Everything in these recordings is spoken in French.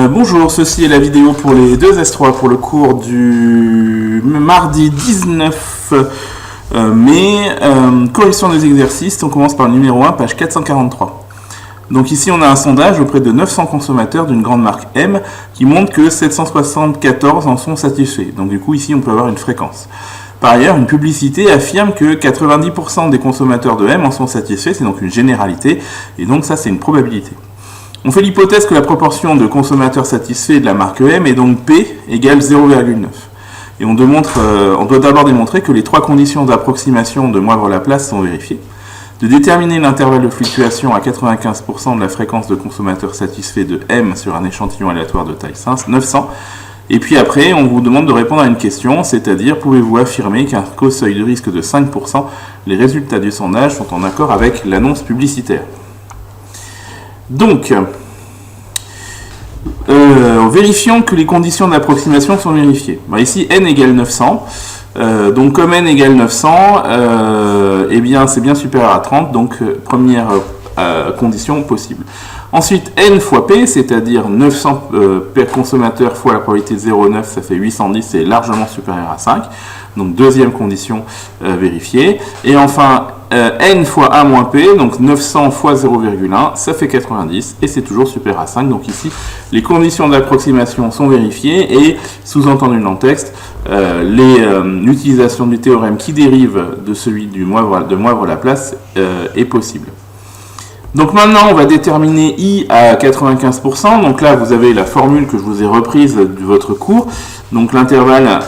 Bonjour, ceci est la vidéo pour les deux S3 pour le cours du mardi 19 mai. Correction des exercices, on commence par le numéro 1, page 443. Donc ici on a un sondage auprès de 900 consommateurs d'une grande marque M qui montre que 774 en sont satisfaits. Donc du coup ici on peut avoir une fréquence. Par ailleurs, une publicité affirme que 90% des consommateurs de M en sont satisfaits, c'est donc une généralité, et donc ça c'est une probabilité. On fait l'hypothèse que la proportion de consommateurs satisfaits de la marque M est donc P égale 0,9. Et on doit d'abord démontrer que les trois conditions d'approximation de Moivre-Laplace sont vérifiées, de déterminer l'intervalle de fluctuation à 95% de la fréquence de consommateurs satisfaits de M sur un échantillon aléatoire de taille 900, et puis après, on vous demande de répondre à une question, c'est-à-dire, pouvez-vous affirmer qu'au seuil de risque de 5%, les résultats du sondage sont en accord avec l'annonce publicitaire. Donc, vérifions que les conditions d'approximation sont vérifiées. Ici, n égale 900. Donc, comme n égale 900, eh bien, c'est bien supérieur à 30. Donc, première condition possible. Ensuite, n fois p, c'est-à-dire 900 per consommateur fois la probabilité de 0,9, ça fait 810, c'est largement supérieur à 5. Donc, deuxième condition vérifiée. Et enfin, n fois a moins p, donc 900 fois 0,1, ça fait 90, et c'est toujours supérieur à 5. Donc ici, les conditions d'approximation sont vérifiées, et sous-entendu dans le texte, l'utilisation du théorème qui dérive de celui de Moivre-Laplace est possible. Donc maintenant, on va déterminer I à 95%. Donc là, vous avez la formule que je vous ai reprise de votre cours. Donc l'intervalle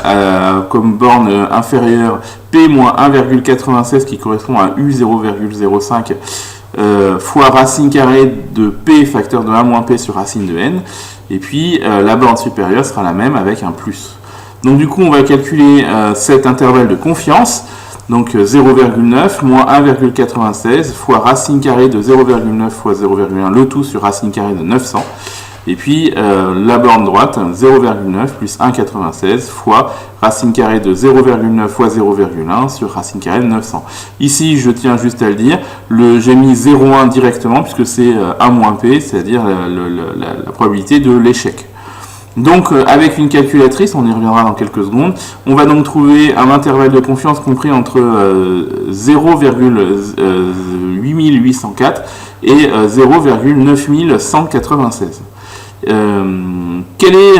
comme borne inférieure P moins 1,96 qui correspond à U 0,05 fois racine carrée de P facteur de 1 moins P sur racine de N. Et puis la borne supérieure sera la même avec un plus. Donc du coup, on va calculer cet intervalle de confiance. Donc 0,9 moins 1,96 fois racine carrée de 0,9 fois 0,1, le tout sur racine carrée de 900. Et puis la borne droite, 0,9 plus 1,96 fois racine carrée de 0,9 fois 0,1 sur racine carrée de 900. Ici, je tiens juste à le dire, j'ai mis 0,1 directement puisque c'est 1 moins P, c'est-à-dire la probabilité de l'échec. Donc, avec une calculatrice, on y reviendra dans quelques secondes, on va donc trouver un intervalle de confiance compris entre 0,8804 et 0,9196. Quelle est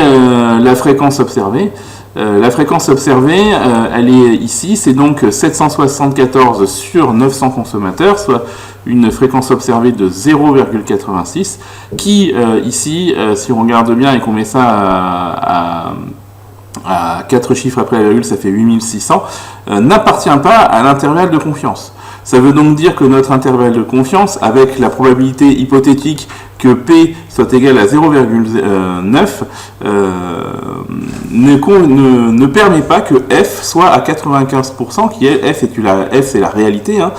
la fréquence observée ? La fréquence observée, elle est ici, c'est donc 774 sur 900 consommateurs, soit une fréquence observée de 0,86, qui ici, si on regarde bien et qu'on met ça à 4 chiffres après la virgule, ça fait 8600, n'appartient pas à l'intervalle de confiance. Ça veut donc dire que notre intervalle de confiance, avec la probabilité hypothétique que P soit égal à 0,9, ne permet pas que F soit à 95%, qui est F c'est la réalité, hein,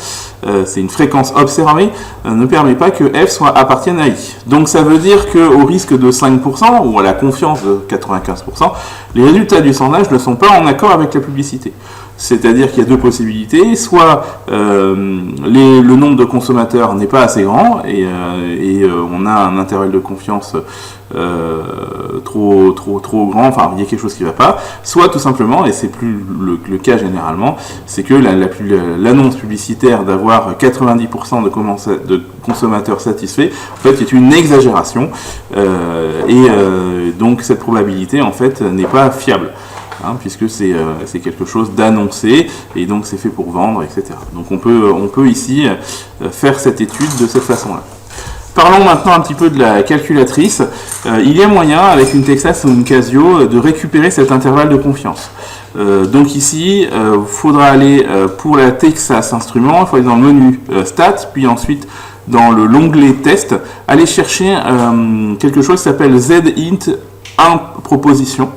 c'est une fréquence observée, ne permet pas que F appartienne à I. Donc ça veut dire qu'au risque de 5%, ou à la confiance de 95%, les résultats du sondage ne sont pas en accord avec la publicité. C'est-à-dire qu'il y a deux possibilités, soit le nombre de consommateurs n'est pas assez grand et on a un intervalle de confiance trop grand, enfin il y a quelque chose qui ne va pas, soit tout simplement, et c'est plus le cas généralement, c'est que l'annonce publicitaire d'avoir 90% de consommateurs satisfaits, en fait est une exagération donc cette probabilité en fait n'est pas fiable. Puisque c'est quelque chose d'annoncé et donc c'est fait pour vendre, etc. Donc on peut ici faire cette étude de cette façon-là. Parlons maintenant un petit peu de la calculatrice. Il y a moyen, avec une Texas ou une Casio, de récupérer cet intervalle de confiance. Donc ici, il faudra aller pour la Texas instrument, il faut aller dans le menu Stats, puis ensuite dans l'onglet Test, aller chercher quelque chose qui s'appelle Z-int 1 proposition.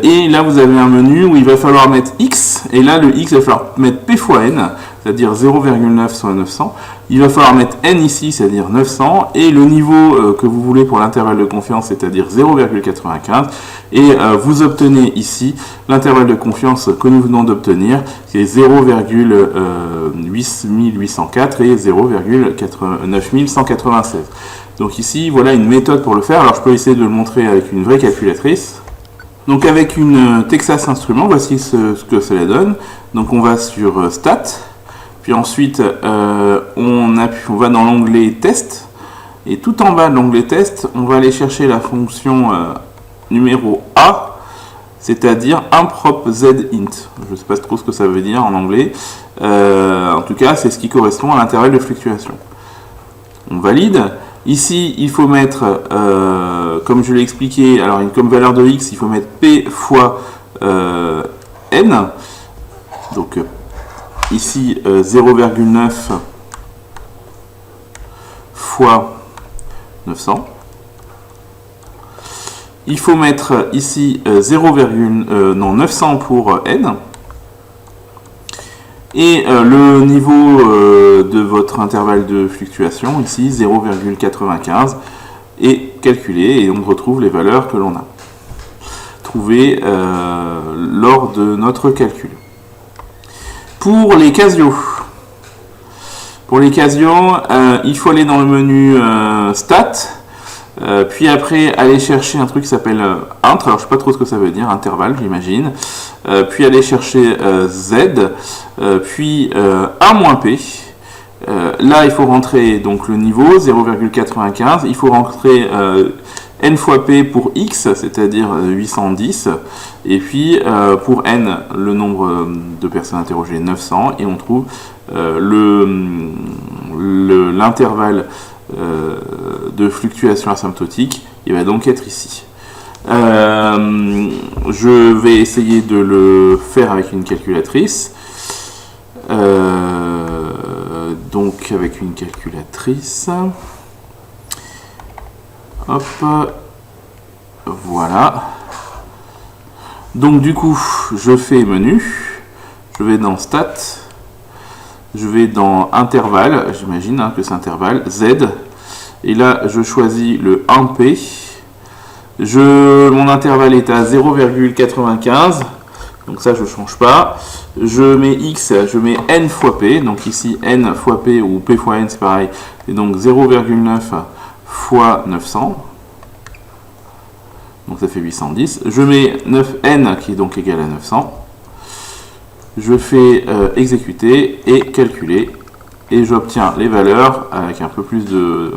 Et là, vous avez un menu où il va falloir mettre X, et là, le X, il va falloir mettre P fois N, c'est-à-dire 0,9 soit 900. Il va falloir mettre n ici, c'est-à-dire 900, et le niveau que vous voulez pour l'intervalle de confiance, c'est-à-dire 0,95, et vous obtenez ici l'intervalle de confiance que nous venons d'obtenir, qui est 0,8804 et 0,9196. Donc ici, voilà une méthode pour le faire. Alors je peux essayer de le montrer avec une vraie calculatrice. Donc avec une Texas Instruments, voici ce que cela donne. Donc on va sur Stat, puis ensuite on va dans l'onglet Test, et tout en bas de l'onglet Test, on va aller chercher la fonction numéro A, c'est-à-dire improp z int. Je ne sais pas trop ce que ça veut dire en anglais. En tout cas, c'est ce qui correspond à l'intervalle de fluctuation. On valide. Ici, il faut mettre, comme je l'ai expliqué, alors comme valeur de x, il faut mettre p fois n. Donc ici, 0,9 fois 900. Il faut mettre ici 900 pour n. Et le niveau de votre intervalle de fluctuation, ici 0,95, est calculé et on retrouve les valeurs que l'on a trouvées lors de notre calcul. Pour les Casio, il faut aller dans le menu Stat, puis après aller chercher un truc qui s'appelle int, alors je ne sais pas trop ce que ça veut dire, intervalle j'imagine, puis aller chercher z, puis 1-p, là il faut rentrer donc le niveau 0,95, il faut rentrer n fois p pour x, c'est-à-dire 810, et puis pour n, le nombre de personnes interrogées 900, et on trouve l'intervalle de fluctuation asymptotique, il va donc être ici. Je vais essayer de le faire avec une calculatrice. Donc avec une calculatrice. Hop. Voilà. Donc du coup, je fais menu. Je vais dans Stat. Je vais dans intervalle, j'imagine que c'est intervalle, Z, et là je choisis le 1P, mon intervalle est à 0,95, donc ça je ne change pas, je mets X, je mets N fois P, donc ici N fois P ou P fois N c'est pareil, et donc 0,9 fois 900, donc ça fait 810, je mets 9N qui est donc égal à 900, je fais exécuter et calculer et j'obtiens les valeurs avec un peu plus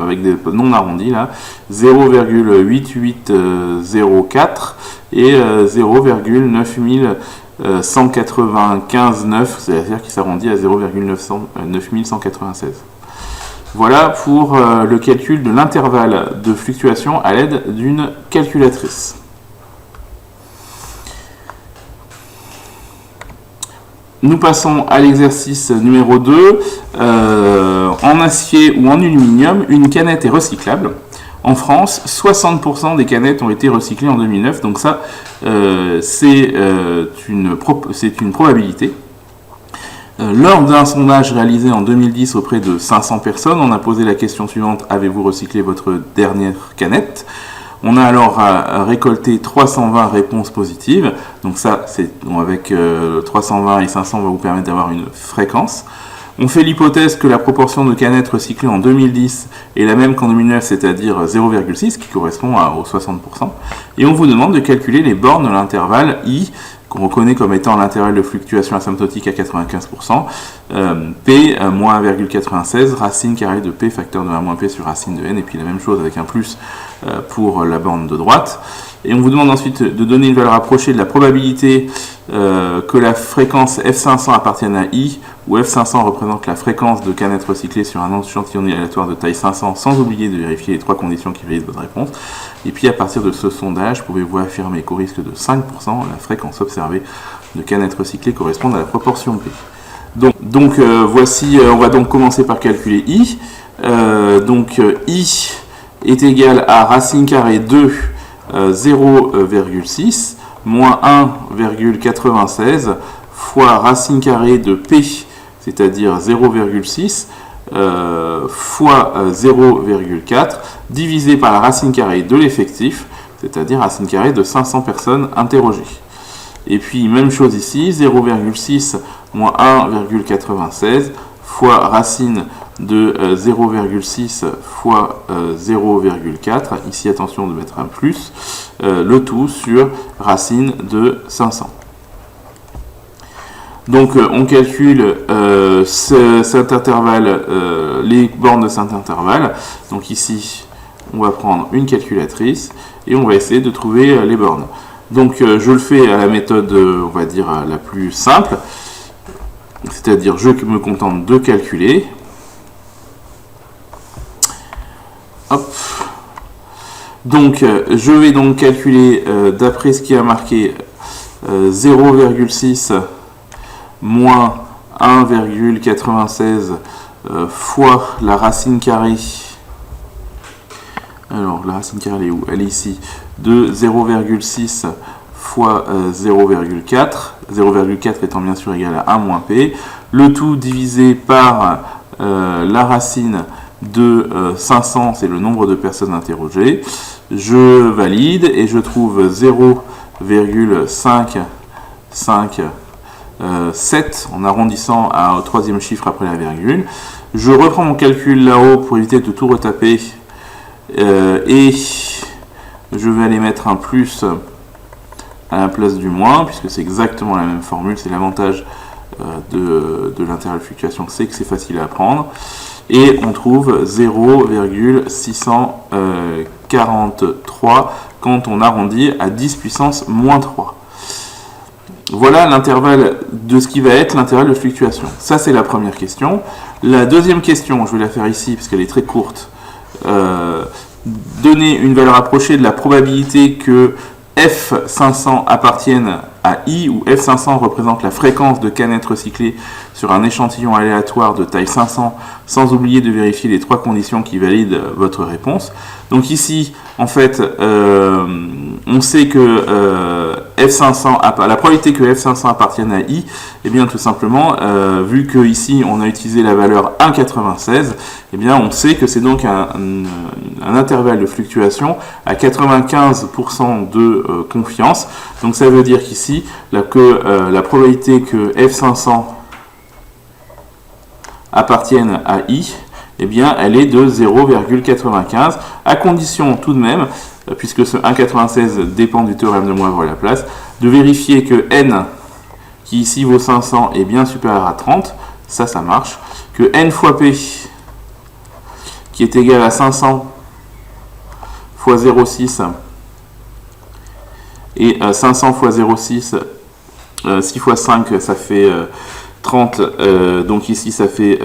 avec des non arrondis là, 0,8804 et 0,9195,9, c'est-à-dire qui s'arrondit à 0,9196. Voilà pour le calcul de l'intervalle de fluctuation à l'aide d'une calculatrice. Nous passons à l'exercice numéro 2. En acier ou en aluminium, une canette est recyclable. En France, 60% des canettes ont été recyclées en 2009. Donc ça, c'est une probabilité. Lors d'un sondage réalisé en 2010 auprès de 500 personnes, on a posé la question suivante: avez-vous recyclé votre dernière canette ? On a alors récolté 320 réponses positives. Donc ça, avec 320 et 500, va vous permettre d'avoir une fréquence. On fait l'hypothèse que la proportion de canettes recyclées en 2010 est la même qu'en 2009, c'est-à-dire 0,6, qui correspond aux 60%. Et on vous demande de calculer les bornes de l'intervalle I, qu'on reconnaît comme étant l'intervalle de fluctuation asymptotique à 95%, P moins 1,96, racine carrée de P, facteur de 1 moins P sur racine de N, et puis la même chose avec un plus pour la borne de droite. Et on vous demande ensuite de donner une valeur approchée de la probabilité que la fréquence F500 appartienne à I, où F500 représente la fréquence de canettes recyclées sur un échantillon aléatoire de taille 500, sans oublier de vérifier les 3 conditions qui valident votre réponse. Et puis à partir de ce sondage, pouvez-vous affirmer qu'au risque de 5%, la fréquence observée de canettes recyclées correspond à la proportion P. Donc voici, on va donc commencer par calculer I. I est égal à racine carrée de 0,6 moins 1,96 fois racine carrée de P c'est-à-dire 0,6 fois 0,4 divisé par la racine carrée de l'effectif, c'est-à-dire racine carrée de 500 personnes interrogées. Et puis même chose ici, 0,6 moins 1,96 fois racine de 0,6 fois 0,4, ici attention de mettre un plus, le tout sur racine de 500. Donc on calcule cet intervalle, les bornes de cet intervalle. Donc ici, on va prendre une calculatrice et on va essayer de trouver les bornes. Donc je le fais à la méthode, on va dire, la plus simple, c'est-à-dire je me contente de calculer. Hop. Donc je vais donc calculer, d'après ce qui a marqué, 0,6 moins 1,96 fois la racine carrée. Alors la racine carrée elle est où? Elle est ici, de 0,6 fois 0,4, 0,4 étant bien sûr égal à 1 moins P, le tout divisé par la racine de 500, c'est le nombre de personnes interrogées. Je valide et je trouve 0,557 en arrondissant au troisième chiffre après la virgule. Je reprends mon calcul là-haut pour éviter de tout retaper et je vais aller mettre un plus à la place du moins, puisque c'est exactement la même formule. C'est l'avantage de l'intervalle de fluctuation, c'est que c'est facile à apprendre. Et on trouve 0,643 quand on arrondit à 10 puissance moins 3. Voilà l'intervalle de ce qui va être l'intervalle de fluctuation. Ça, c'est la première question. La deuxième question, je vais la faire ici parce qu'elle est très courte. Donner une valeur approchée de la probabilité que F500 appartienne à I, où F500 représente la fréquence de canettes recyclées sur un échantillon aléatoire de taille 500, sans oublier de vérifier les trois conditions qui valident votre réponse. Donc ici, en fait, on sait que F500, la probabilité que F500 appartienne à I, eh bien tout simplement, vu que ici on a utilisé la valeur 1,96, eh bien on sait que c'est donc un intervalle de fluctuation à 95% de confiance. Donc ça veut dire qu'ici, la probabilité que F500 appartienne à I, eh bien elle est de 0,95, à condition tout de même, puisque ce 1,96 dépend du théorème de Moivre-Laplace, de vérifier que n, qui ici vaut 500, est bien supérieur à 30, ça marche, que n fois p, qui est égal à 500 fois 0,6, et 500 fois 0,6, 6 fois 5, ça fait 30, donc ici ça fait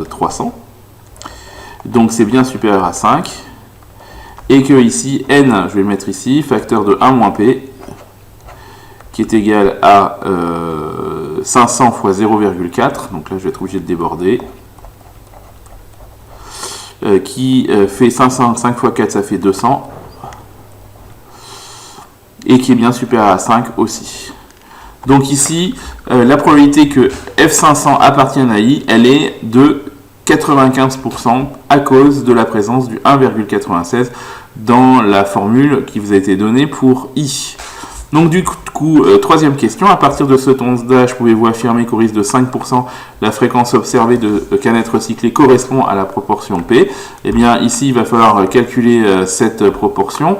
300, donc c'est bien supérieur à 5, et que ici, n, je vais le mettre ici, facteur de 1 moins p, qui est égal à 500 fois 0,4, donc là je vais être obligé de déborder, qui fait 500, 5 fois 4 ça fait 200, et qui est bien supérieur à 5 aussi. Donc ici, la probabilité que F500 appartienne à I, elle est de 95% à cause de la présence du 1,96 dans la formule qui vous a été donnée pour I. Donc du coup, troisième question, à partir de ce sondage, pouvez-vous affirmer qu'au risque de 5%, la fréquence observée de canettes recyclées correspond à la proportion P? Eh bien ici, il va falloir calculer cette proportion.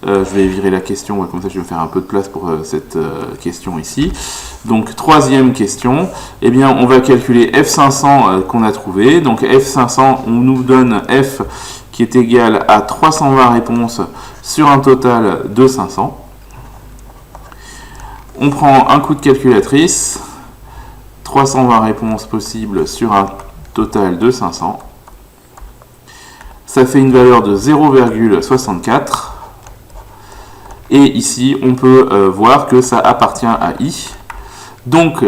Je vais virer la question, comme ça je vais faire un peu de place pour cette question ici. Donc troisième question, eh bien on va calculer F500 qu'on a trouvé. Donc F500, on nous donne F qui est égal à 320 réponses sur un total de 500. On prend un coup de calculatrice, 320 réponses possibles sur un total de 500. Ça fait une valeur de 0,64. Et ici, on peut voir que ça appartient à I. Donc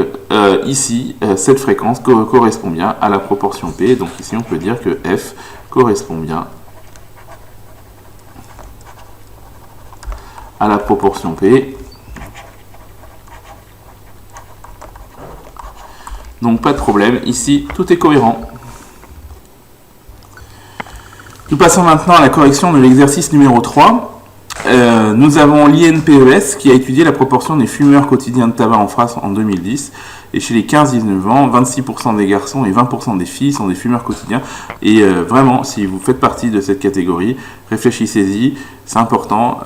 ici, cette fréquence correspond bien à la proportion P. Donc ici, on peut dire que F correspond bien à la proportion P. Donc pas de problème, ici tout est cohérent. Nous passons maintenant à la correction de l'exercice numéro 3. Nous avons l'INPES qui a étudié la proportion des fumeurs quotidiens de tabac en France en 2010. Et chez les 15-19 ans, 26% des garçons et 20% des filles sont des fumeurs quotidiens. Et vraiment, si vous faites partie de cette catégorie, réfléchissez-y. C'est important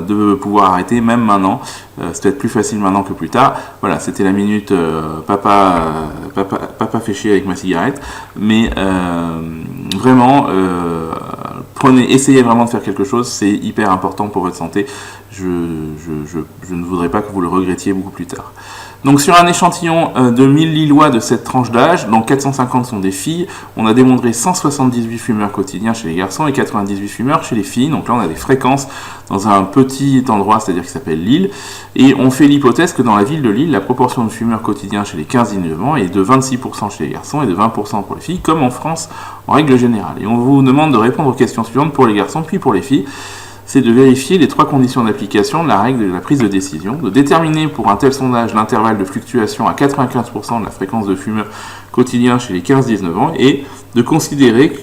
de pouvoir arrêter, même maintenant. C'est peut-être plus facile maintenant que plus tard. Voilà, c'était la minute papa fait chier avec ma cigarette. Mais vraiment, essayez vraiment de faire quelque chose. C'est hyper important pour votre santé. Je ne voudrais pas que vous le regrettiez beaucoup plus tard. Donc sur un échantillon de 1000 Lillois de cette tranche d'âge, dont 450 sont des filles, on a démontré 178 fumeurs quotidiens chez les garçons et 98 fumeurs chez les filles. Donc là on a des fréquences dans un petit endroit, c'est-à-dire qui s'appelle Lille. Et on fait l'hypothèse que dans la ville de Lille, la proportion de fumeurs quotidiens chez les 15-19 ans est de 26% chez les garçons et de 20% pour les filles, comme en France en règle générale. Et on vous demande de répondre aux questions suivantes pour les garçons puis pour les filles. C'est de vérifier les 3 conditions d'application de la règle de la prise de décision, de déterminer pour un tel sondage l'intervalle de fluctuation à 95% de la fréquence de fumeurs quotidiens chez les 15-19 ans et de considérer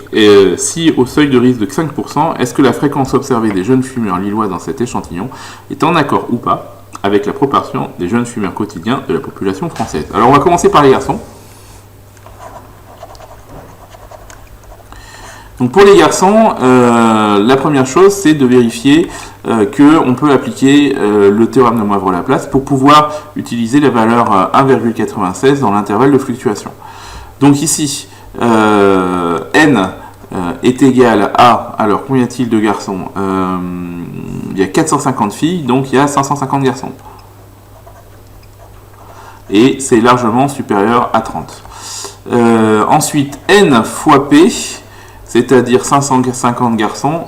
si au seuil de risque de 5%, est-ce que la fréquence observée des jeunes fumeurs lillois dans cet échantillon est en accord ou pas avec la proportion des jeunes fumeurs quotidiens de la population française. Alors on va commencer par les garçons. Donc pour les garçons, la première chose, c'est de vérifier qu'on peut appliquer le théorème de Moivre-Laplace pour pouvoir utiliser la valeur 1,96 dans l'intervalle de fluctuation. Donc ici, n est égal à, alors combien y a-t-il de garçons? Il y a 450 filles, donc il y a 550 garçons. Et c'est largement supérieur à 30. Ensuite, n fois p, c'est-à-dire 550 garçons,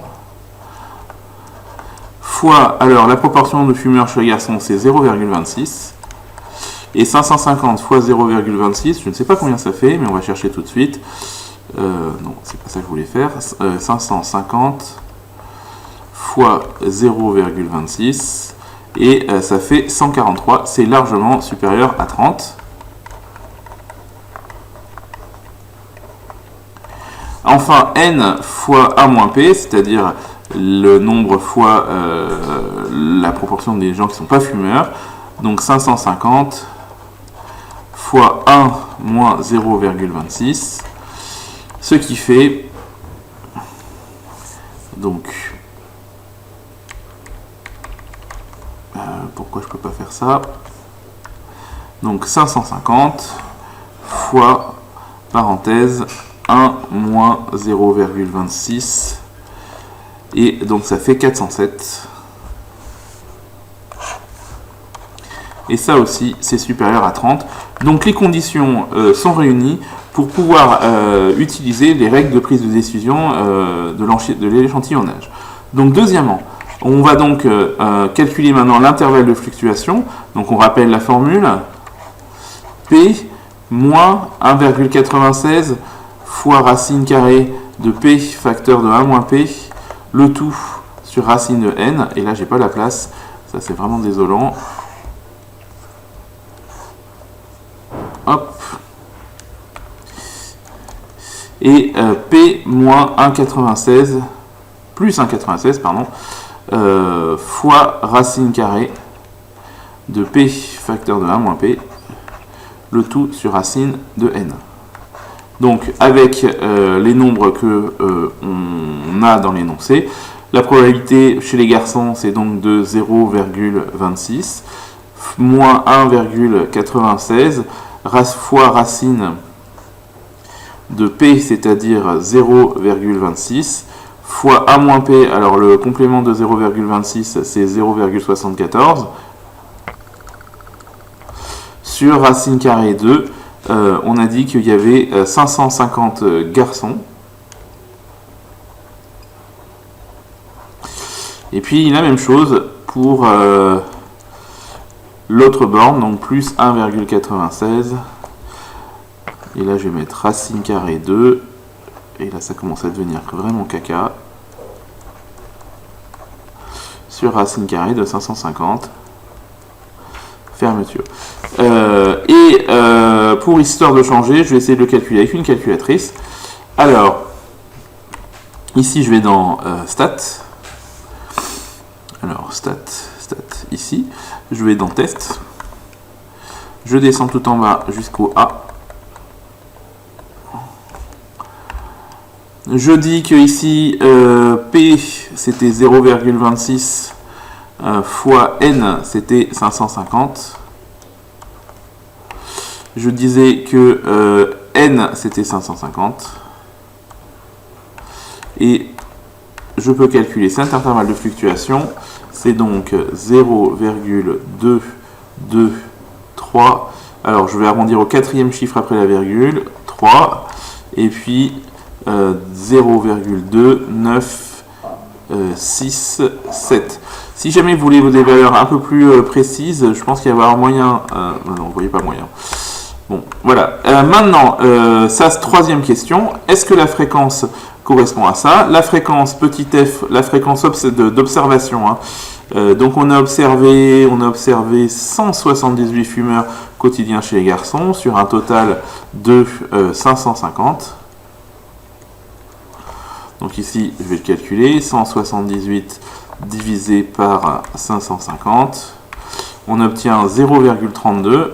fois, alors la proportion de fumeurs chez les garçons, c'est 0,26, et 550 fois 0,26, je ne sais pas combien ça fait, mais on va chercher tout de suite. Non, c'est pas ça que je voulais faire. 550 fois 0,26, et ça fait 143, c'est largement supérieur à 30. Enfin, n fois a moins p, c'est-à-dire le nombre fois la proportion des gens qui ne sont pas fumeurs. Donc 550 fois 1 moins 0,26, ce qui fait, donc, pourquoi je ne peux pas faire ça? Donc 550 fois, parenthèse, 1 moins 0,26, et donc ça fait 407. Et ça aussi, c'est supérieur à 30. Donc les conditions sont réunies pour pouvoir utiliser les règles de prise de décision de l'échantillonnage. Donc deuxièmement, on va donc calculer maintenant l'intervalle de fluctuation. Donc on rappelle la formule. P moins 1,96 fois racine carrée de P facteur de 1 moins P, le tout sur racine de N. Et là, j'ai pas la place. Ça, c'est vraiment désolant. Hop. Et P moins 1,96 plus 1,96 pardon fois racine carrée de P facteur de 1 moins P, le tout sur racine de N. Donc avec les nombres que on a dans l'énoncé, la probabilité chez les garçons c'est donc de 0,26 moins 1,96 fois racine de P, c'est-à-dire 0,26 fois A moins P, alors le complément de 0,26 c'est 0,74 sur racine carrée 2. On a dit qu'il y avait 550 garçons. Et puis la même chose pour l'autre borne, donc plus 1,96. Et là je vais mettre racine carrée 2. Et là ça commence à devenir vraiment caca. Sur racine carrée de 550. Fermeture. Et Et pour histoire de changer, je vais essayer de le calculer avec une calculatrice. Alors, ici je vais dans Stats. Alors, Stats, ici. Je vais dans Test. Je descends tout en bas jusqu'au A. Je dis que ici, P, c'était 0,26 fois N, c'était 550. Je disais que N, c'était 550. Et je peux calculer cet intervalle de fluctuation. C'est donc 0,223. Alors, je vais arrondir au quatrième chiffre après la virgule. 3. Et puis 0,2967. Si jamais vous voulez des valeurs un peu plus précises, je pense qu'il va y avoir moyen. Non, vous voyez pas moyen. Bon, voilà. Maintenant, ça, c'est troisième question. Est-ce que la fréquence correspond à ça? La fréquence, petit f, la fréquence d'observation. Hein. Donc, on a observé 178 fumeurs quotidiens chez les garçons sur un total de 550. Donc ici, je vais le calculer, 178 divisé par 550, on obtient 0,32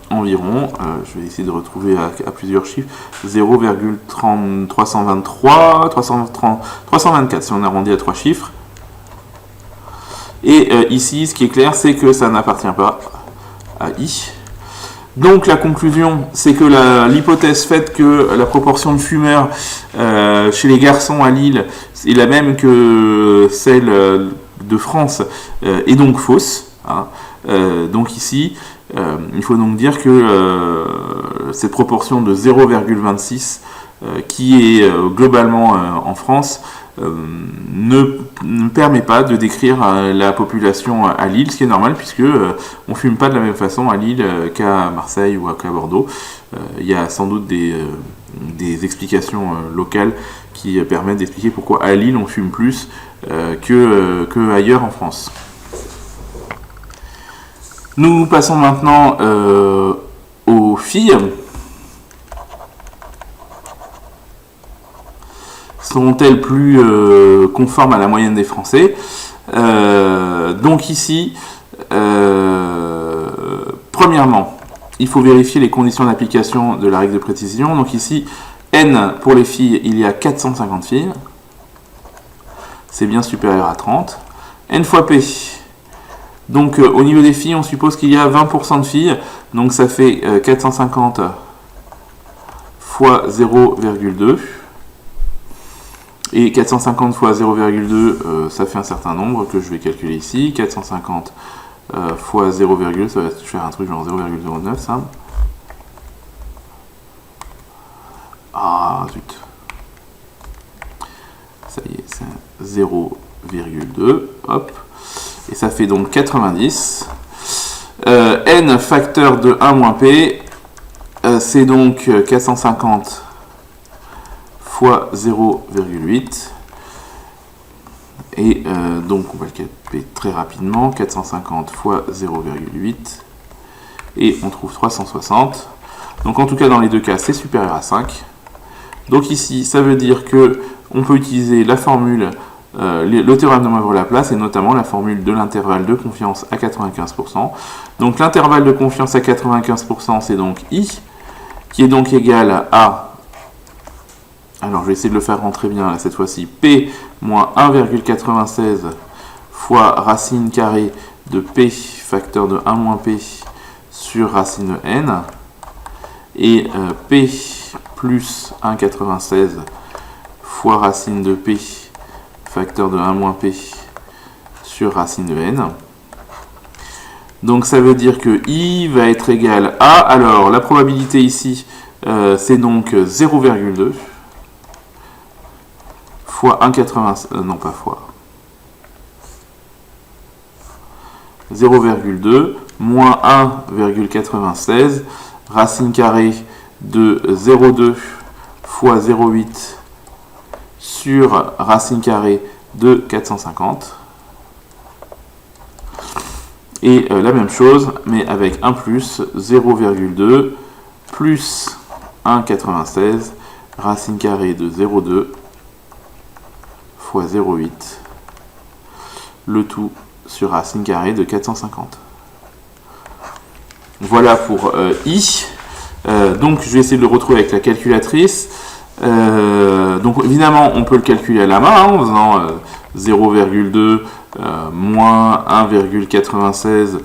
environ, je vais essayer de retrouver à plusieurs chiffres, 0,323, 324 si on arrondit à 3 chiffres. Et ici, ce qui est clair, c'est que ça n'appartient pas à I. Donc la conclusion, c'est que l'hypothèse faite que la proportion de fumeurs chez les garçons à Lille est la même que celle de France est donc fausse. Hein. Donc ici, il faut donc dire que cette proportion de 0,26 qui est globalement en France ne permet pas de décrire la population à Lille, ce qui est normal puisque on ne fume pas de la même façon à Lille qu'à Marseille ou qu'à Bordeaux. Il y a sans doute des explications locales qui permettent d'expliquer pourquoi à Lille on fume plus que ailleurs en France. Nous passons maintenant aux filles. Sont-elles plus conformes à la moyenne des Français? Donc ici, premièrement, il faut vérifier les conditions d'application de la règle de précision. Donc ici, N pour les filles, il y a 450 filles. C'est bien supérieur à 30. N fois P. Donc au niveau des filles, on suppose qu'il y a 20% de filles. Donc ça fait 450 fois 0,2. Et 450 fois 0,2, ça fait un certain nombre que je vais calculer ici. 450 fois 0,2, ça va faire un truc genre 0,09, ça. Ah, zut. Ça y est, c'est 0,2, hop. Et ça fait donc 90. N facteur de 1 moins P, c'est donc 450 fois 0,8 et donc on va le calculer très rapidement, 450 fois 0,8 et on trouve 360. Donc en tout cas dans les deux cas c'est supérieur à 5. Donc ici ça veut dire que on peut utiliser la formule, le théorème de Moivre-Laplace et notamment la formule de l'intervalle de confiance à 95%. Donc l'intervalle de confiance à 95% c'est donc I qui est donc égal à, alors je vais essayer de le faire rentrer bien là, cette fois-ci, P moins 1,96 fois racine carrée de P facteur de 1 moins P sur racine de N et P plus 1,96 fois racine de P facteur de 1 moins P sur racine de N. Donc ça veut dire que I va être égal à, alors la probabilité ici c'est donc 0,2 fois 1,96, non pas fois, 0,2 moins 1,96 racine carrée de 0,2 fois 0,8 sur racine carrée de 450. Et la même chose, mais avec un plus 0,2 plus 1,96 racine carrée de 0,2 fois 0,8, le tout sur racine carrée de 450. Voilà pour I. Donc je vais essayer de le retrouver avec la calculatrice. Donc évidemment on peut le calculer à la main en faisant 0,2 moins 1,96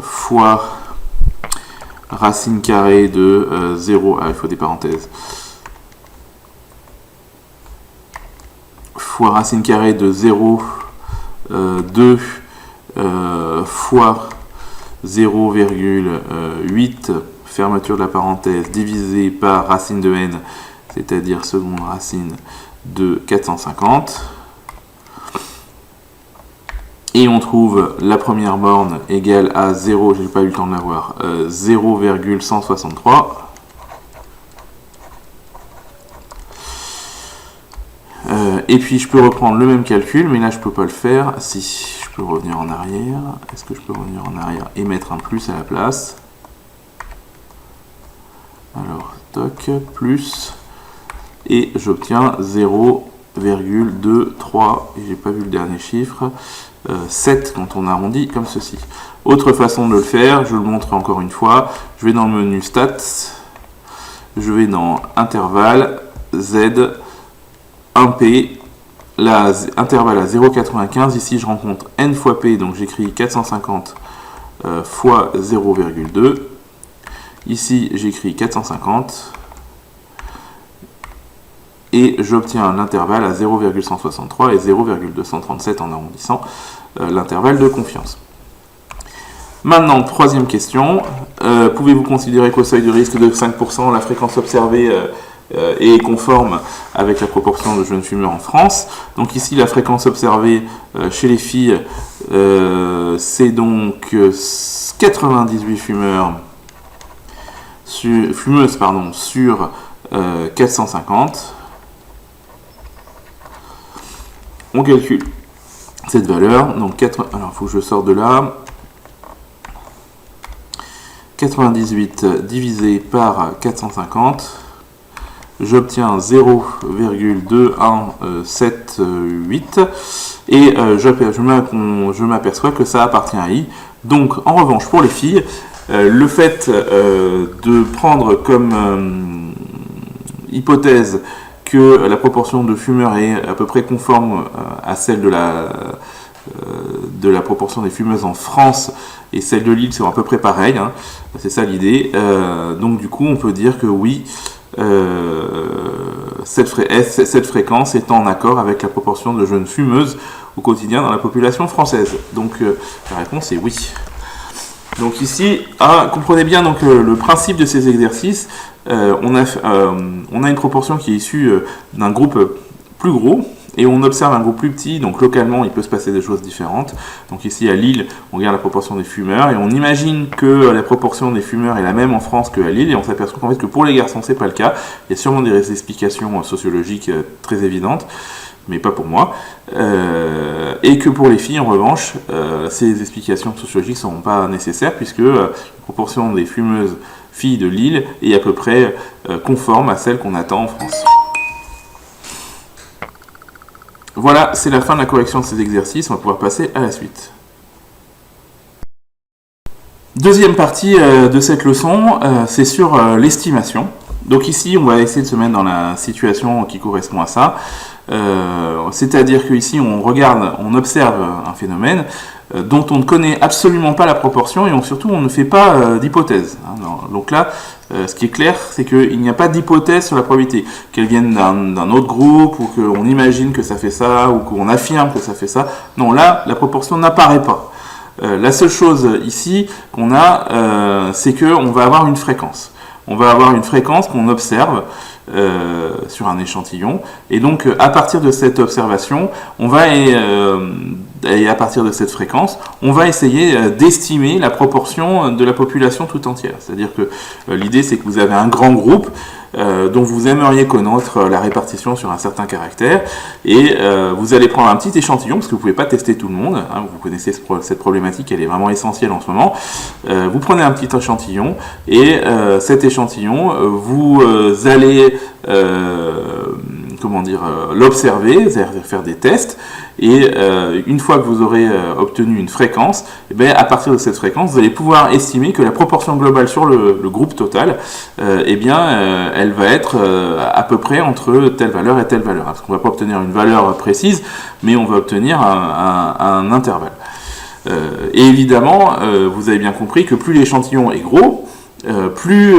fois racine carrée de 0, il faut des parenthèses, fois racine carrée de 0,2 fois 0,8 fermeture de la parenthèse divisé par racine de n, c'est-à-dire seconde racine de 450. Et on trouve la première borne égale à 0, j'ai pas eu le temps de la voir, 0,163. Et puis je peux reprendre le même calcul, mais là je peux pas le faire. Si, je peux revenir en arrière. Est-ce que je peux revenir en arrière et mettre un plus à la place? Alors, toc, plus, et j'obtiens 0,23, et j'ai pas vu le dernier chiffre, 7 quand on arrondit comme ceci. Autre façon de le faire, je le montre encore une fois, je vais dans le menu stats, je vais dans intervalle, Z, 1P, intervalle à 0,95, ici je rencontre n fois P, donc j'écris 450 fois 0,2, ici j'écris 450, et j'obtiens l'intervalle à 0,163 et 0,237 en arrondissant l'intervalle de confiance. Maintenant, troisième question, pouvez-vous considérer qu'au seuil de risque de 5%, la fréquence observée est conforme avec la proportion de jeunes fumeurs en France? Donc ici, la fréquence observée chez les filles, c'est donc 98 fumeuses sur 450. On calcule cette valeur, donc alors il faut que je sorte de là, 98 divisé par 450, j'obtiens 0,2178 et je m'aperçois que ça appartient à I. Donc en revanche pour les filles, le fait de prendre comme hypothèse que la proportion de fumeurs est à peu près conforme à celle de la proportion des fumeuses en France, et celle de Lille sont à peu près pareilles, hein. C'est ça l'idée. Donc du coup on peut dire que oui, cette fréquence est en accord avec la proportion de jeunes fumeuses au quotidien dans la population française. Donc la réponse est oui. Donc ici, comprenez bien donc, le principe de ces exercices. On a une proportion qui est issue d'un groupe plus gros, et on observe un groupe plus petit, donc localement il peut se passer des choses différentes. Donc ici à Lille, on regarde la proportion des fumeurs, et on imagine que la proportion des fumeurs est la même en France qu'à Lille, et on s'aperçoit qu'en fait que pour les garçons c'est pas le cas. Il y a sûrement des explications sociologiques très évidentes, mais pas pour moi. Et que pour les filles, en revanche, ces explications sociologiques ne seront pas nécessaires, puisque la proportion des fumeuses filles de Lille est à peu près conforme à celle qu'on attend en France. Voilà, c'est la fin de la correction de ces exercices, on va pouvoir passer à la suite. Deuxième partie de cette leçon, c'est sur l'estimation. Donc ici, on va essayer de se mettre dans la situation qui correspond à ça. C'est-à-dire qu'ici, on observe un phénomène dont on ne connaît absolument pas la proportion, et surtout, on ne fait pas d'hypothèse. Donc là, ce qui est clair, c'est qu'il n'y a pas d'hypothèse sur la probabilité, qu'elle vienne d'un autre groupe, ou qu'on imagine que ça fait ça, ou qu'on affirme que ça fait ça. Non, là, la proportion n'apparaît pas. La seule chose ici qu'on a, c'est qu'on va avoir une fréquence. On va avoir une fréquence qu'on observe sur un échantillon, et donc à partir de cette observation, on va et à partir de cette fréquence, on va essayer d'estimer la proportion de la population tout entière. C'est-à-dire que l'idée, c'est que vous avez un grand groupe dont vous aimeriez connaître la répartition sur un certain caractère, et vous allez prendre un petit échantillon, parce que vous ne pouvez pas tester tout le monde, hein, vous connaissez cette problématique, elle est vraiment essentielle en ce moment. Vous prenez un petit échantillon, et cet échantillon, vous allez l'observer, faire des tests, et une fois que vous aurez obtenu une fréquence, à partir de cette fréquence, vous allez pouvoir estimer que la proportion globale sur le groupe total, elle va être à peu près entre telle valeur et telle valeur. Parce qu'on ne va pas obtenir une valeur précise, mais on va obtenir un intervalle. Et évidemment, vous avez bien compris que plus l'échantillon est gros, plus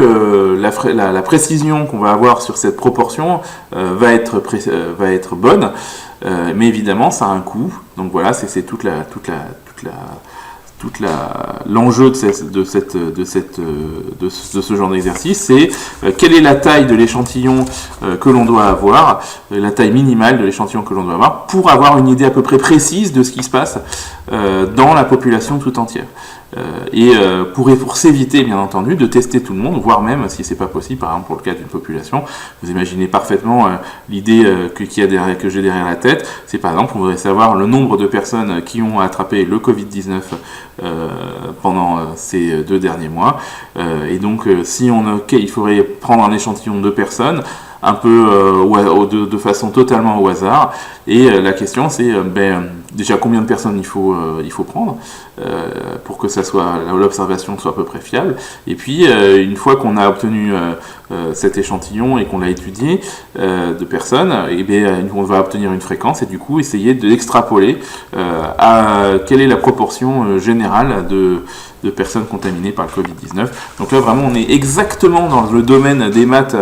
la précision qu'on va avoir sur cette proportion va être bonne, mais évidemment ça a un coût. Donc voilà, c'est l'enjeu de ce genre d'exercice, c'est quelle est la taille de l'échantillon que l'on doit avoir, la taille minimale de l'échantillon que l'on doit avoir, pour avoir une idée à peu près précise de ce qui se passe dans la population tout entière. Pour s'éviter, bien entendu, de tester tout le monde, voire même, si c'est pas possible, par exemple pour le cas d'une population, vous imaginez parfaitement l'idée que j'ai derrière la tête, c'est par exemple, on voudrait savoir le nombre de personnes qui ont attrapé le Covid-19 pendant ces 2 derniers mois, et donc il faudrait prendre un échantillon de personnes, un peu de façon totalement au hasard, et la question c'est déjà combien de personnes il faut prendre pour que l'observation soit à peu près fiable, et puis une fois qu'on a obtenu cet échantillon et qu'on l'a étudié de personnes, on va obtenir une fréquence et du coup essayer d'extrapoler à quelle est la proportion générale de personnes contaminées par le Covid-19. Donc là vraiment on est exactement dans le domaine des maths,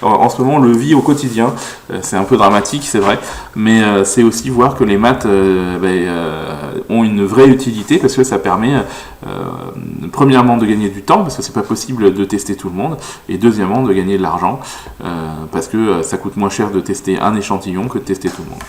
en ce moment on le vit au quotidien, c'est un peu dramatique c'est vrai, mais c'est aussi voir que les maths ont une vraie utilité, parce que ça permet premièrement de gagner du temps, parce que c'est pas possible de tester tout le monde, et deuxièmement de gagner de l'argent, parce que ça coûte moins cher de tester un échantillon que de tester tout le monde.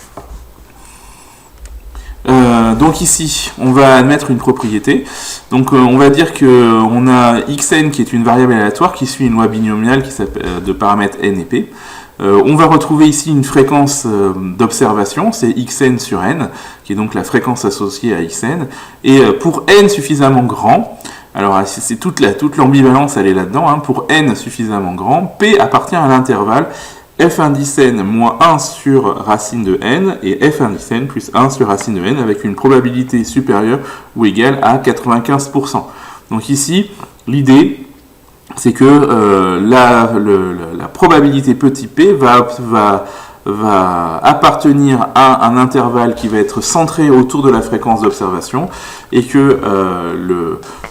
Donc ici, on va admettre une propriété. Donc on va dire qu'on a xn qui est une variable aléatoire qui suit une loi binomiale qui s'appelle de paramètres n et p. On va retrouver ici une fréquence d'observation, c'est xn sur n, qui est donc la fréquence associée à xn. Et pour n suffisamment grand, alors c'est toute l'ambivalence, elle est là-dedans, hein, pour n suffisamment grand, p appartient à l'intervalle f indice n moins 1 sur racine de n et f indice n plus 1 sur racine de n avec une probabilité supérieure ou égale à 95%. Donc ici, l'idée, c'est que la probabilité petit p va appartenir à un intervalle qui va être centré autour de la fréquence d'observation, et que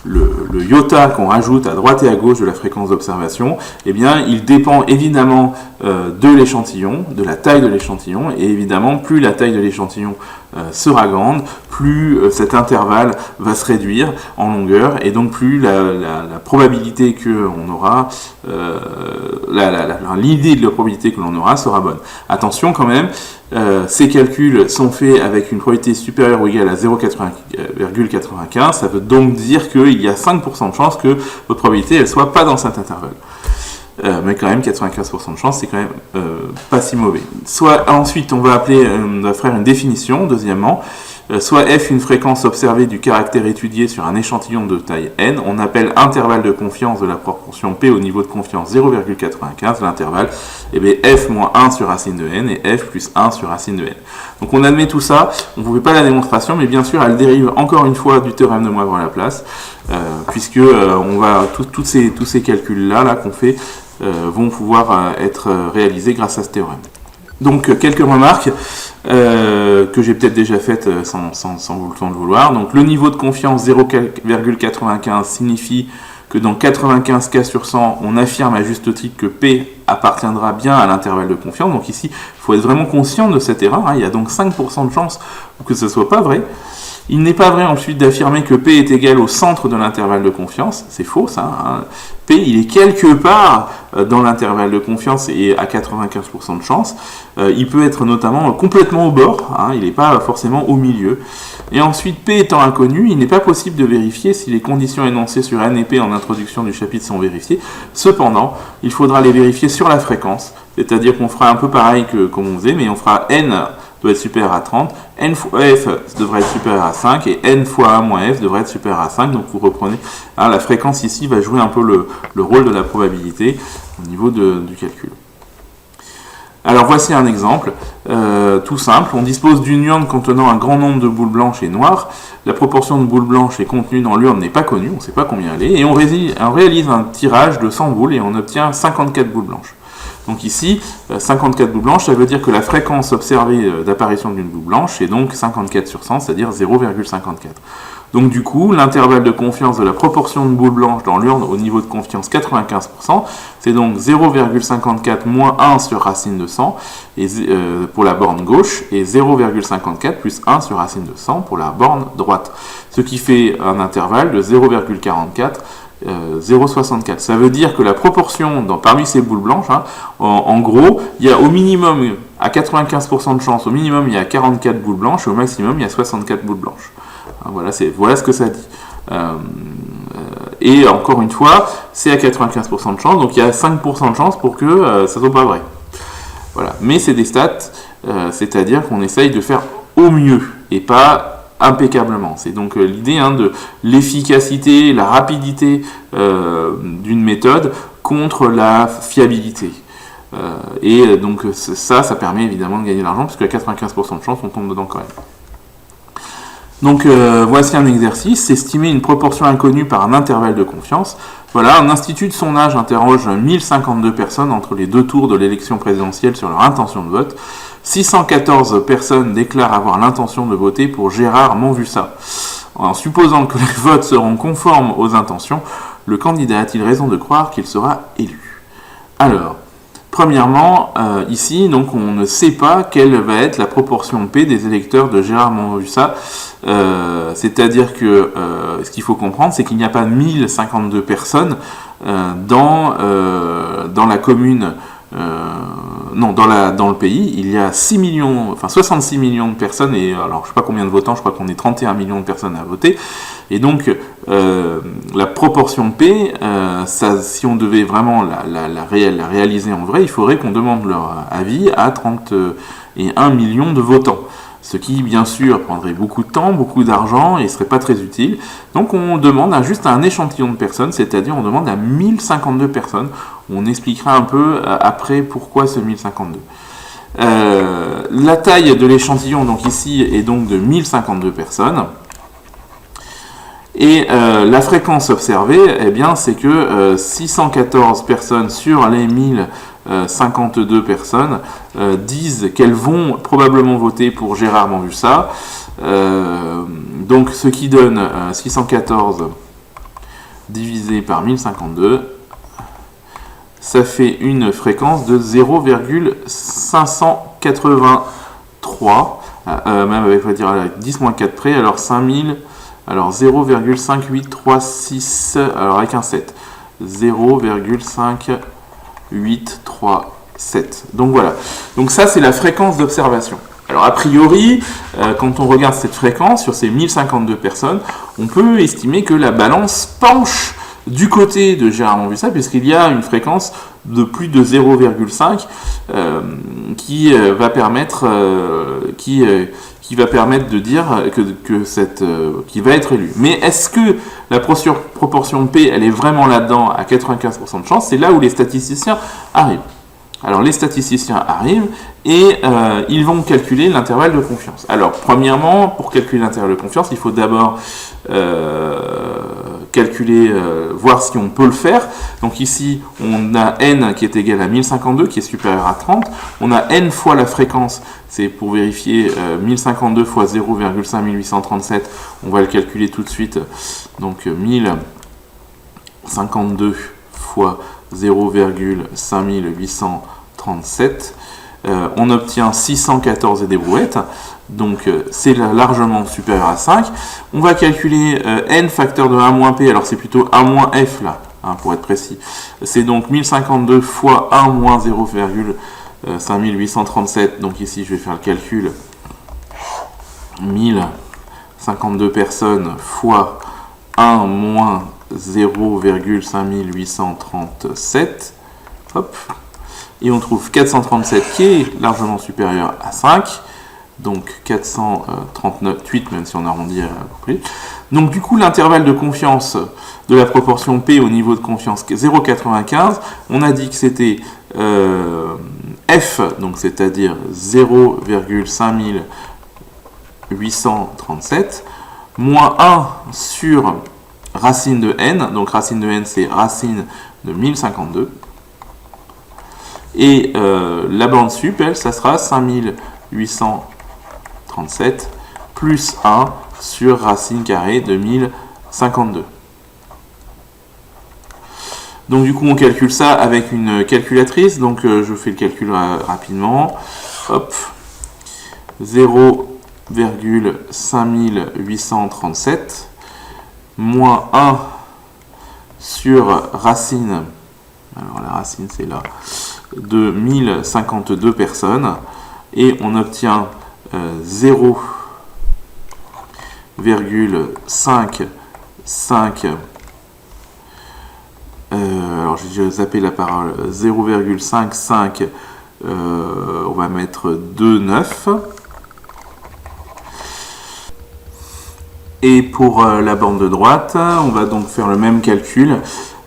le iota qu'on rajoute à droite et à gauche de la fréquence d'observation, il dépend évidemment de l'échantillon, de la taille de l'échantillon, et évidemment plus la taille de l'échantillon sera grande, plus cet intervalle va se réduire en longueur, et donc plus la probabilité qu'on aura, l'idée de la probabilité que l'on aura sera bonne. Attention quand même, ces calculs sont faits avec une probabilité supérieure ou égale à 0,95, ça veut donc dire qu'il y a 5% de chance que votre probabilité elle soit pas dans cet intervalle. Mais quand même 95% de chance, c'est quand même pas si mauvais. Ensuite, on va faire une définition, deuxièmement. Soit f une fréquence observée du caractère étudié sur un échantillon de taille n, on appelle intervalle de confiance de la proportion p au niveau de confiance 0,95, l'intervalle, f moins 1 sur racine de n et f plus 1 sur racine de n. Donc on admet tout ça, on ne pouvait pas la démonstration, mais bien sûr elle dérive encore une fois du théorème de Moivre-Laplace, puisque tous ces calculs-là qu'on fait vont pouvoir être réalisés grâce à ce théorème. Donc quelques remarques que j'ai peut-être déjà faites sans le temps de vouloir. Donc le niveau de confiance 0,95 signifie que dans 95 cas sur 100, on affirme à juste titre que P appartiendra bien à l'intervalle de confiance. Donc ici, il faut être vraiment conscient de cette erreur, hein. Il y a donc 5% de chance que ce ne soit pas vrai. Il n'est pas vrai ensuite d'affirmer que P est égal au centre de l'intervalle de confiance. C'est faux, ça. Hein. P, il est quelque part dans l'intervalle de confiance et à 95% de chance. Il peut être notamment complètement au bord. Hein. Il n'est pas forcément au milieu. Et ensuite, P étant inconnu, il n'est pas possible de vérifier si les conditions énoncées sur N et P en introduction du chapitre sont vérifiées. Cependant, il faudra les vérifier sur la fréquence. C'est-à-dire qu'on fera un peu pareil que comme on faisait, mais on fera N doit être supérieur à 30, N fois F devrait être supérieur à 5, et N fois 1 moins F devrait être supérieur à 5. Donc vous reprenez, hein, la fréquence ici va jouer un peu le rôle de la probabilité au niveau du calcul. Alors voici un exemple, tout simple. On dispose d'une urne contenant un grand nombre de boules blanches et noires. La proportion de boules blanches contenue dans l'urne n'est pas connue, on ne sait pas combien elle est, et on réalise un tirage de 100 boules et on obtient 54 boules blanches. Donc ici, 54 boules blanches, ça veut dire que la fréquence observée d'apparition d'une boule blanche est donc 54 sur 100, c'est-à-dire 0,54. Donc du coup, l'intervalle de confiance de la proportion de boules blanches dans l'urne au niveau de confiance 95%, c'est donc 0,54 moins 1 sur racine de 100 pour la borne gauche, et 0,54 plus 1 sur racine de 100 pour la borne droite. Ce qui fait un intervalle de 0,44. 0,64. Ça veut dire que la proportion parmi ces boules blanches, hein, en gros, il y a au minimum, à 95% de chance, au minimum il y a 44 boules blanches, et au maximum il y a 64 boules blanches. Hein, voilà ce que ça dit. Et encore une fois, c'est à 95% de chance, donc il y a 5% de chance pour que ça soit pas vrai. Voilà. Mais c'est des stats, c'est-à-dire qu'on essaye de faire au mieux, et pas impeccablement. C'est donc l'idée de l'efficacité, la rapidité d'une méthode contre la fiabilité. Et donc ça permet évidemment de gagner de l'argent, parce qu'à 95% de chance, on tombe dedans quand même. Donc voici un exercice, estimer une proportion inconnue par un intervalle de confiance. Voilà, un institut de sondage interroge 1052 personnes entre les deux tours de l'élection présidentielle sur leur intention de vote. 614 personnes déclarent avoir l'intention de voter pour Gérard Monvussa. En supposant que les votes seront conformes aux intentions, le candidat a-t-il raison de croire qu'il sera élu? Alors, premièrement, ici, donc, on ne sait pas quelle va être la proportion P des électeurs de Gérard Monvussa. C'est-à-dire que ce qu'il faut comprendre, c'est qu'il n'y a pas 1052 personnes dans la commune. Dans le pays, il y a 66 millions de personnes, et alors je ne sais pas combien de votants, je crois qu'on est 31 millions de personnes à voter, et donc la proportion P, si on devait vraiment la réaliser en vrai, il faudrait qu'on demande leur avis à 31 millions de votants. Ce qui, bien sûr, prendrait beaucoup de temps, beaucoup d'argent et ne serait pas très utile. Donc on demande juste un échantillon de personnes, c'est-à-dire on demande à 1052 personnes. On expliquera un peu après pourquoi ce 1052. La taille de l'échantillon, donc ici, est donc de 1052 personnes. Et la fréquence observée, eh bien, c'est que 614 personnes sur les 1052 personnes disent qu'elles vont probablement voter pour Gérard Monvussa. Donc ce qui donne 614 divisé par 1052, ça fait une fréquence de 0,583, même avec, on va dire, avec 10-4 près, alors 5000, alors 0,5836, alors avec un 7, 0,5837. Donc voilà, donc ça c'est la fréquence d'observation. Alors a priori, quand on regarde cette fréquence sur ces 1052 personnes, on peut estimer que la balance penche du côté de Gérard Monvussa, puisqu'il y a une fréquence de plus de 0,5 qui va permettre de dire qu'il va être élu. Mais est-ce que la proportion de P, elle est vraiment là-dedans à 95% de chance? C'est là où les statisticiens arrivent. Alors les statisticiens arrivent et ils vont calculer l'intervalle de confiance. Alors premièrement, pour calculer l'intervalle de confiance, il faut d'abord calculer, voir si on peut le faire. Donc ici, on a n qui est égal à 1052, qui est supérieur à 30. On a n fois la fréquence, c'est pour vérifier 1052 fois 0,5837. On va le calculer tout de suite. Donc 1052 fois 0,5837. on obtient 614 et des brouettes, donc c'est largement supérieur à 5. On va calculer n facteur de 1 moins p, alors c'est plutôt 1 moins f là, hein, pour être précis. C'est donc 1052 fois 1 moins 0,5837, donc ici je vais faire le calcul, 1052 personnes fois 1 moins 0,5837, hop, et on trouve 437 qui est largement supérieur à 5, donc 438 même si on arrondit à peu près. Donc du coup l'intervalle de confiance de la proportion P au niveau de confiance 0,95, on a dit que c'était F, donc c'est-à-dire 0,5837, moins 1 sur racine de n, donc racine de n c'est racine de 1052, et la bande sup, elle, ça sera 5837 plus 1 sur racine carrée de 1052. Donc du coup on calcule ça avec une calculatrice, donc je fais le calcul rapidement, hop, 0,5837 moins 1 sur racine, alors la racine c'est là, de 1052 personnes, et on obtient 0,55, alors j'ai zappé la parole, 0,55, on va mettre 2,9. Et pour la bande de droite, on va donc faire le même calcul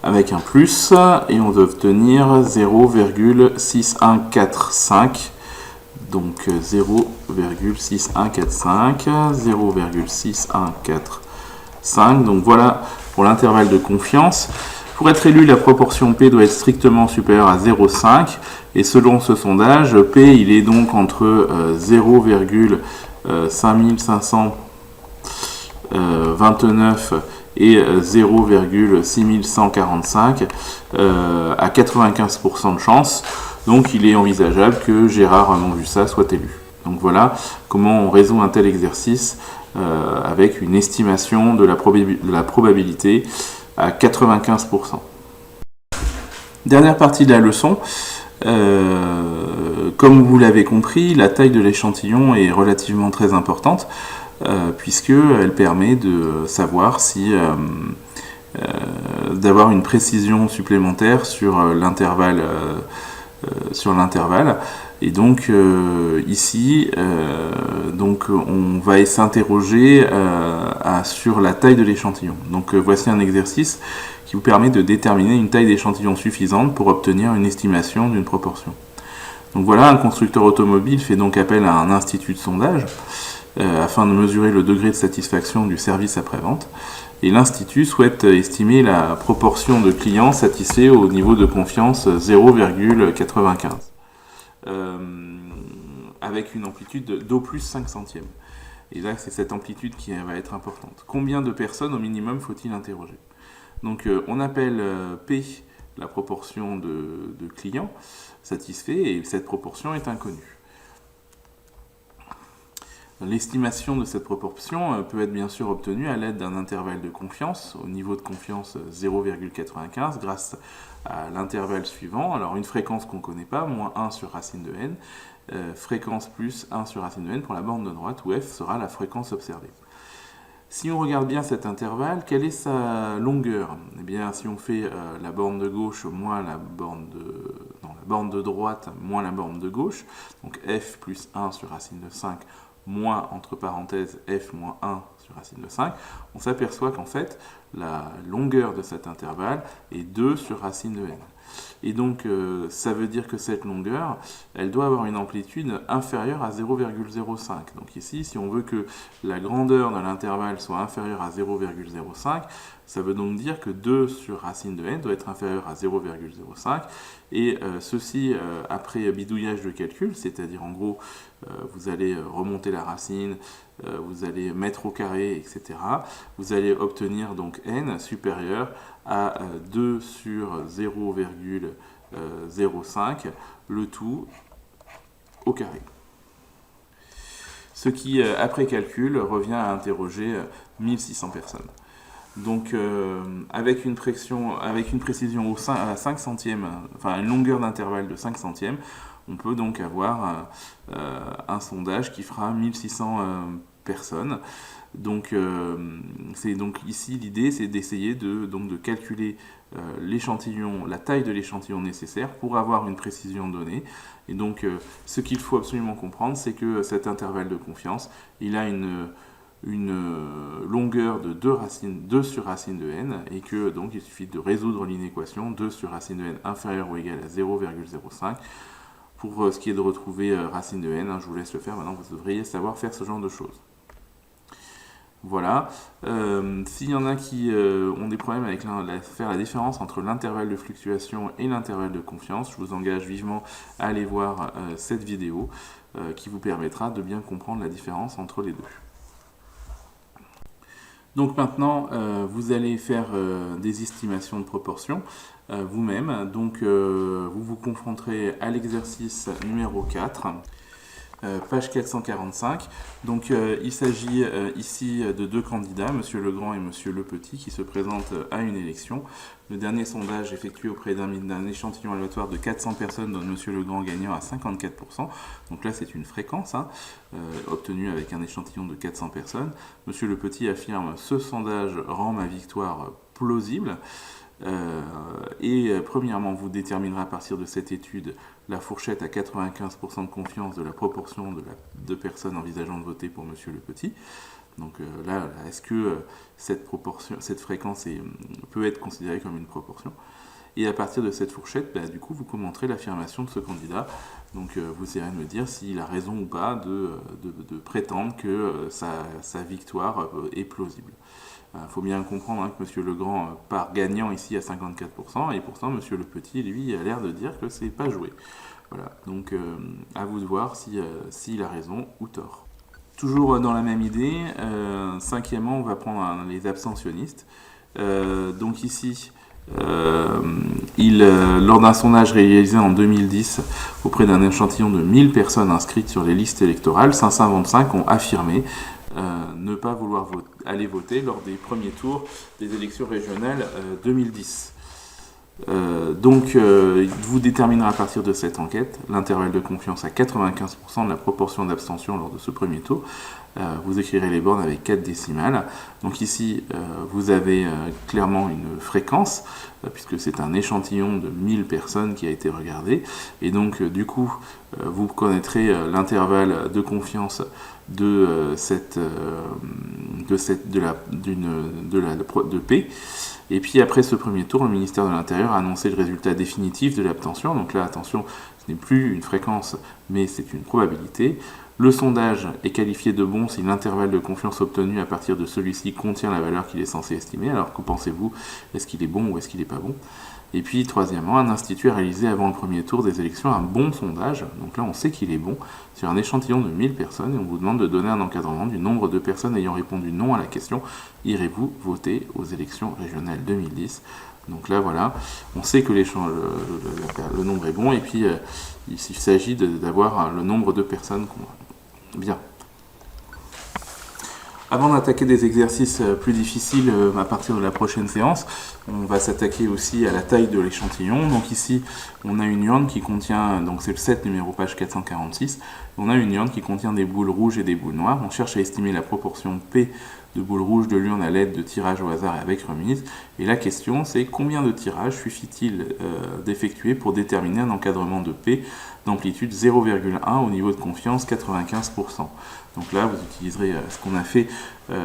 avec un plus, et on va obtenir 0,6145. Donc 0,6145, 0,6145. Donc voilà pour l'intervalle de confiance. Pour être élu, la proportion P doit être strictement supérieure à 0,5. Et selon ce sondage, P il est donc entre 0,5529 et 0,6145 à 95% de chance. Donc il est envisageable que Gérard Monvussa soit élu. Donc voilà comment on résout un tel exercice avec une estimation de la probabilité à 95%. Dernière partie de la leçon. Comme vous l'avez compris, la taille de l'échantillon est relativement très importante puisqu'elle permet de savoir si d'avoir une précision supplémentaire sur l'intervalle. Et donc ici donc on va s'interroger sur la taille de l'échantillon. Donc voici un exercice qui vous permet de déterminer une taille d'échantillon suffisante pour obtenir une estimation d'une proportion. Donc voilà, un constructeur automobile fait donc appel à un institut de sondage afin de mesurer le degré de satisfaction du service après-vente. Et l'Institut souhaite estimer la proportion de clients satisfaits au niveau de confiance 0,95 avec une amplitude d'au plus 5 centièmes. Et là, c'est cette amplitude qui va être importante. Combien de personnes au minimum faut-il interroger? Donc, on appelle P la proportion de clients satisfaits et cette proportion est inconnue. L'estimation de cette proportion peut être bien sûr obtenue à l'aide d'un intervalle de confiance, au niveau de confiance 0,95, grâce à l'intervalle suivant. Alors une fréquence qu'on ne connaît pas, moins 1 sur racine de n, fréquence plus 1 sur racine de n pour la bande de droite, où f sera la fréquence observée. Si on regarde bien cet intervalle, quelle est sa longueur? Eh bien, si on fait la borne de gauche moins la borne de droite moins la borne de gauche, donc f plus 1 sur racine de 5 moins, entre parenthèses, f moins 1 sur racine de 5, on s'aperçoit qu'en fait, la longueur de cet intervalle est 2 sur racine de n. Et donc, ça veut dire que cette longueur, elle doit avoir une amplitude inférieure à 0,05. Donc ici, si on veut que la grandeur de l'intervalle soit inférieure à 0,05, ça veut donc dire que 2 sur racine de n doit être inférieur à 0,05. Et ceci, après bidouillage de calcul, c'est-à-dire en gros, vous allez remonter la racine, vous allez mettre au carré, etc. Vous allez obtenir donc n supérieur à 2 sur 0,05, le tout au carré. Ce qui, après calcul, revient à interroger 1600 personnes. Donc, avec une précision à 5 centièmes, enfin une longueur d'intervalle de 5 centièmes, on peut donc avoir un sondage qui fera 1600 personnes. Donc, ici l'idée, c'est d'essayer de calculer l'échantillon, la taille de l'échantillon nécessaire pour avoir une précision donnée. Et donc, ce qu'il faut absolument comprendre, c'est que cet intervalle de confiance, il a une longueur de 2 sur racine de n, et que donc il suffit de résoudre l'inéquation 2 sur racine de n inférieure ou égale à 0,05. Pour ce qui est de retrouver racine de n, je vous laisse le faire, maintenant vous devriez savoir faire ce genre de choses. Voilà. S'il y en a qui ont des problèmes avec faire la différence entre l'intervalle de fluctuation et l'intervalle de confiance, je vous engage vivement à aller voir cette vidéo qui vous permettra de bien comprendre la différence entre les deux. Donc maintenant, vous allez faire des estimations de proportions vous-même. Donc vous vous confronterez à l'exercice numéro 4. Page 445. Donc il s'agit ici de deux candidats, Monsieur Legrand et Monsieur Lepetit, qui se présentent à une élection. Le dernier sondage effectué auprès d'un échantillon aléatoire de 400 personnes donne Monsieur Legrand gagnant à 54%. Donc là c'est une fréquence obtenue avec un échantillon de 400 personnes. Monsieur Lepetit affirme: ce sondage rend ma victoire plausible. Premièrement, vous déterminerez à partir de cette étude la fourchette à 95% de confiance de la proportion de personnes envisageant de voter pour Monsieur Lepetit. Donc là, est-ce que cette fréquence peut être considérée comme une proportion? Et à partir de cette fourchette, du coup, vous commenterez l'affirmation de ce candidat. Donc vous irez me dire s'il a raison ou pas de prétendre que sa victoire est plausible. Il faut bien comprendre que M. Legrand part gagnant ici à 54%, et pourtant M. Lepetit, lui, a l'air de dire que c'est pas joué. Voilà, donc à vous de voir s'il a raison ou tort. Toujours dans la même idée, cinquièmement, on va prendre les abstentionnistes. Donc ici, lors d'un sondage réalisé en 2010 auprès d'un échantillon de 1000 personnes inscrites sur les listes électorales, 525 ont affirmé ne pas vouloir aller voter lors des premiers tours des élections régionales 2010. Vous déterminerez à partir de cette enquête l'intervalle de confiance à 95% de la proportion d'abstention lors de ce premier tour. Vous écrirez les bornes avec 4 décimales. Donc ici, vous avez clairement une fréquence, puisque c'est un échantillon de 1000 personnes qui a été regardé. Et donc, du coup, vous connaîtrez l'intervalle de confiance de P. Et puis après ce premier tour, le ministère de l'Intérieur a annoncé le résultat définitif de l'abstention. Donc là, attention, ce n'est plus une fréquence, mais c'est une probabilité. Le sondage est qualifié de bon si l'intervalle de confiance obtenu à partir de celui-ci contient la valeur qu'il est censé estimer. Alors que pensez-vous? Est-ce qu'il est bon ou est-ce qu'il n'est pas bon? Et puis, troisièmement, un institut a réalisé avant le premier tour des élections un bon sondage. Donc là, on sait qu'il est bon sur un échantillon de 1000 personnes et on vous demande de donner un encadrement du nombre de personnes ayant répondu non à la question. Irez-vous voter aux élections régionales 2010? Donc là, voilà, on sait que le nombre est bon et puis il s'agit d'avoir le nombre de personnes qu'on... Bien. Avant d'attaquer des exercices plus difficiles à partir de la prochaine séance, on va s'attaquer aussi à la taille de l'échantillon. Donc ici, on a une urne qui contient, donc c'est le 7 numéro page 446, on a une urne qui contient des boules rouges et des boules noires. On cherche à estimer la proportion P de boules rouges de l'urne à l'aide de tirage au hasard et avec remise. Et la question, c'est combien de tirages suffit-il d'effectuer pour déterminer un encadrement de P d'amplitude 0,1 au niveau de confiance 95%. Donc là, vous utiliserez ce qu'on a fait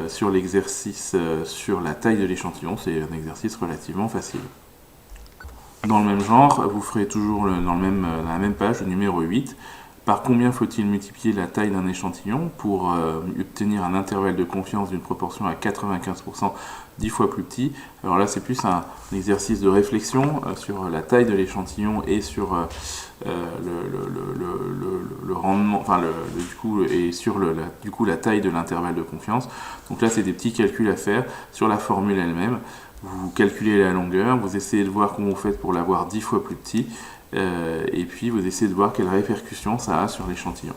sur l'exercice sur la taille de l'échantillon. C'est un exercice relativement facile. Dans le même genre, vous ferez toujours dans la même page, le numéro 8. Par combien faut-il multiplier la taille d'un échantillon pour obtenir un intervalle de confiance d'une proportion à 95% 10 fois plus petit? Alors là, c'est plus un exercice de réflexion sur la taille de l'échantillon et sur le rendement, enfin la taille de l'intervalle de confiance. Donc là, c'est des petits calculs à faire sur la formule elle-même. Vous calculez la longueur, vous essayez de voir comment vous faites pour l'avoir 10 fois plus petit, et puis vous essayez de voir quelle répercussion ça a sur l'échantillon.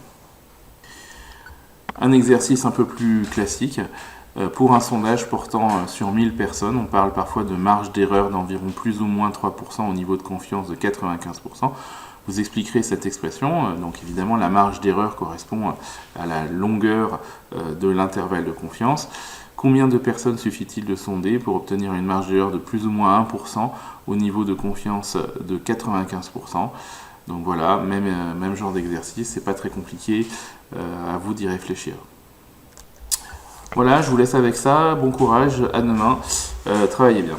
Un exercice un peu plus classique, pour un sondage portant sur 1000 personnes, on parle parfois de marge d'erreur d'environ plus ou moins 3% au niveau de confiance de 95%. Vous expliquerez cette expression, donc évidemment la marge d'erreur correspond à la longueur de l'intervalle de confiance. Combien de personnes suffit-il de sonder pour obtenir une marge d'erreur de plus ou moins 1% au niveau de confiance de 95%? Donc voilà, même genre d'exercice, c'est pas très compliqué, à vous d'y réfléchir. Voilà, je vous laisse avec ça, bon courage, à demain, travaillez bien.